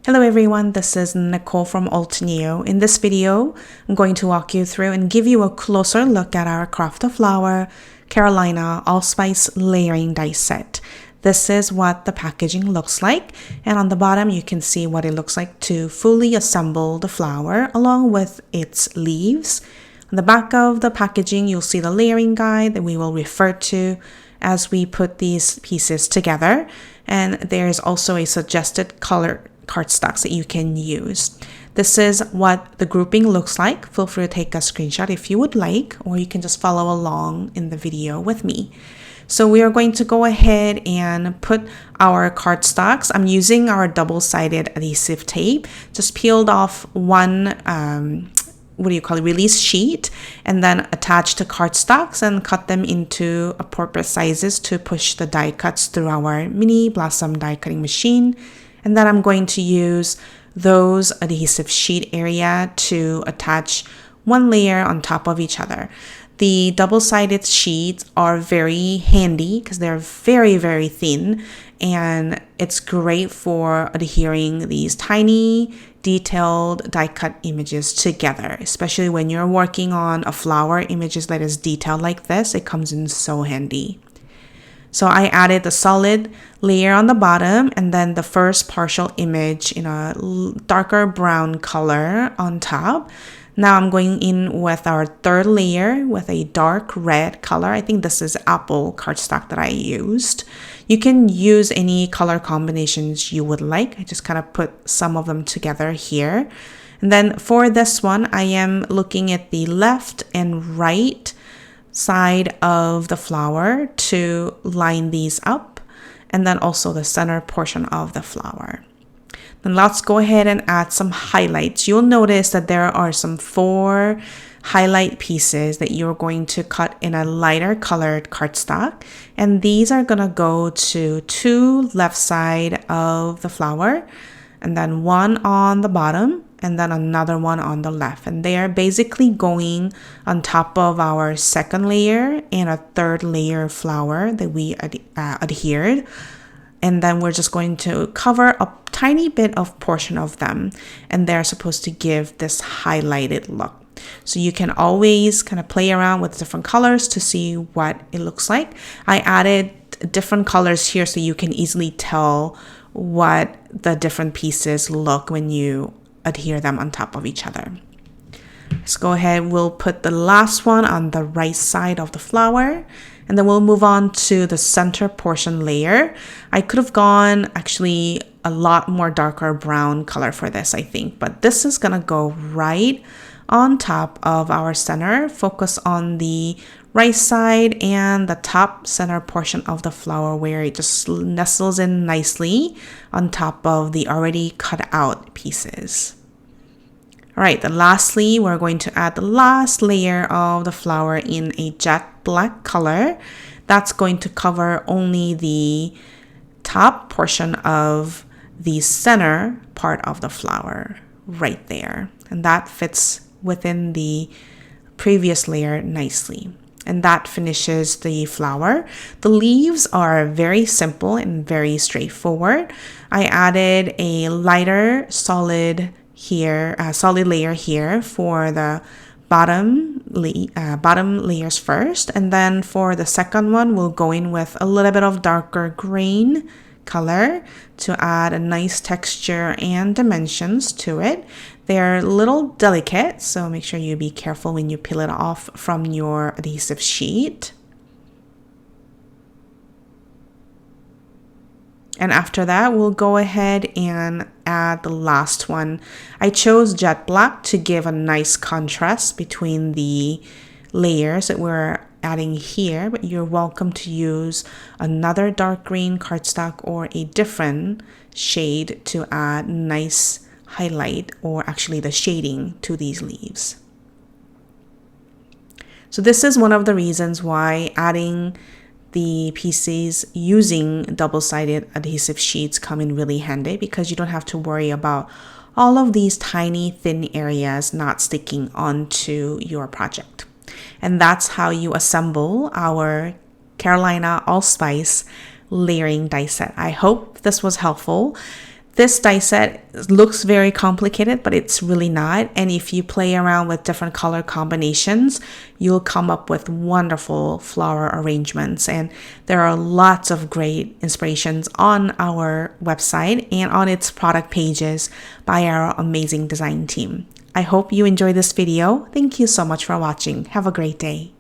Hello everyone, this is Nicole from Altenew. In this video, I'm going to walk you through and give you a closer look at our Craft a Flower Carolina Allspice Layering Die Set. This is what the packaging looks like, and on the bottom you can see what it looks like to fully assemble the flower along with its leaves. On the back of the packaging, you'll see the layering guide that we will refer to as we put these pieces together, and there's also a suggested color cardstocks that you can use. This is what the grouping looks like. Feel free to take a screenshot if you would like, or you can just follow along in the video with me. So we are going to go ahead and put our cardstocks. I'm using our double-sided adhesive tape. Just peeled off one release sheet, and then attach the cardstocks and cut them into appropriate sizes to push the die cuts through our mini blossom die cutting machine. And then I'm going to use those adhesive sheet area to attach one layer on top of each other. The double-sided sheets are very handy because they're very, very thin, and it's great for adhering these tiny, detailed die-cut images together, especially when you're working on a flower images that is detailed like this. It comes in so handy. So I added the solid layer on the bottom and then the first partial image in a darker brown color on top. Now I'm going in with our third layer with a dark red color. I think this is apple cardstock that I used. You can use any color combinations you would like. I just kind of put some of them together here. And then for this one, I am looking at the left and right side of the flower to line these up, and then also the center portion of the flower. Then let's go ahead and add some highlights. You'll notice that there are some 4 highlight pieces that you're going to cut in a lighter colored cardstock, and these are gonna go to 2 left side of the flower, and then 1 on the bottom, and then another one on the left. And they are basically going on top of our second layer and a third layer flower that we adhered. And then we're just going to cover a tiny bit of portion of them, and they're supposed to give this highlighted look. So you can always kind of play around with different colors to see what it looks like. I added different colors here so you can easily tell what the different pieces look when you adhere them on top of each other. Let's go ahead. We'll put the last one on the right side of the flower, and then we'll move on to the center portion layer. I could have gone actually a lot more darker brown color for this, I think, but this is gonna go right on top of our center. Focus on the right side and the top center portion of the flower where it just nestles in nicely on top of the already cut out pieces. All right, then lastly, we're going to add the last layer of the flower in a jet black color. That's going to cover only the top portion of the center part of the flower right there. And that fits within the previous layer nicely. And that finishes the flower. The leaves are very simple and very straightforward. I added a lighter solid layer here for the bottom layers first, and then for the second one we'll go in with a little bit of darker green color to add a nice texture and dimensions to it. They're a little delicate, so make sure you be careful when you peel it off from your adhesive sheet. And after that, we'll go ahead and add the last one. I chose jet black to give a nice contrast between the layers that we're adding here, but you're welcome to use another dark green cardstock or a different shade to add nice highlight, or actually the shading, to these leaves. So this is one of the reasons why adding the pieces using double-sided adhesive sheets come in really handy, because you don't have to worry about all of these tiny thin areas not sticking onto your project. And that's how you assemble our Carolina Allspice Layering Die Set. I hope this was helpful. This die set looks very complicated, but it's really not. And if you play around with different color combinations, you'll come up with wonderful flower arrangements. And there are lots of great inspirations on our website and on its product pages by our amazing design team. I hope you enjoyed this video. Thank you so much for watching. Have a great day.